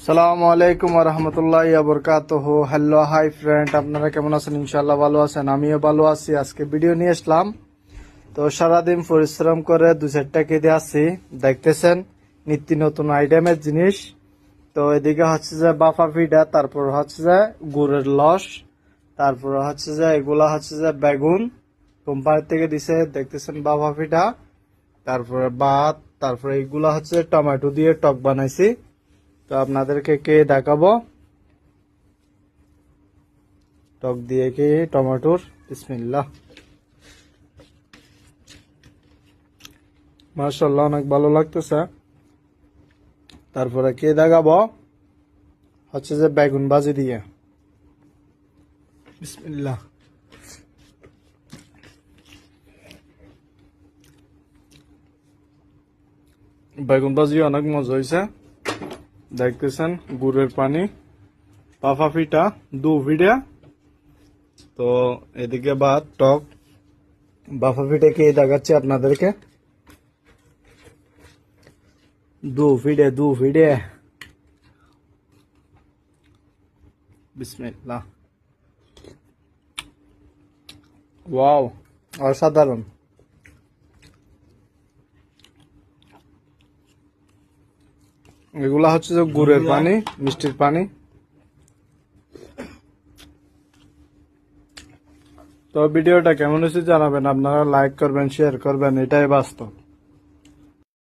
সালামু আলাইকুম রহমতুল্লাহ বরকাতুহু। Hello hi friend, আপনারা কেমন আছেন? ইনশাল্লাহ ভালো আছেন, আমিও ভালো আছি। আজকে ভিডিও নিয়ে আসলাম। তো সারাদিন পরিশ্রম করে দু চারটা কেটে আসছি, দেখতেছেন নিত্য নতুন আইটেমের জিনিস। তো এদিকে হচ্ছে যে বাফা ফিডা, তারপর হচ্ছে যে গুড়ের লস, তারপর হচ্ছে যে এগুলা হচ্ছে যে বেগুন কোম্পানি থেকে দিছে, দেখতেছেন বাফা ফিডা, তারপরে ভাত, তারপরে এগুলা হচ্ছে টমেটো দিয়ে টক বানাইছি। তো আপনাদেরকে কে দেখাবো টক দিয়ে কি টমেটোর। বিসমিল্লাহ, মাশাআল্লাহ অনেক ভালো লাগতেছে। তারপরে কে দেখাবো হচ্ছে যে বেগুন ভাজি দিয়ে। বিসমিল্লাহ, বেগুন ভাজি অনেক মজা হয়েছে, দেখতেছেন গুড়ের পানি, পাফা ফিটা, দু ভিডিয়া। তো এদিকে ভাত, টক, বাফা ফিটে কে দেখাচ্ছি আপনাদেরকে। দু ভিডে বিসমিল্লাহ, ওয়াও, অসাধারণ। এগুলা হচ্ছে যে গুড়ের পানি, মিষ্টির পানি। তো ভিডিওটা কেমন হয়েছে জানাবেন, আপনারা লাইক করবেন, শেয়ার করবেন, এটাই বাস্তব।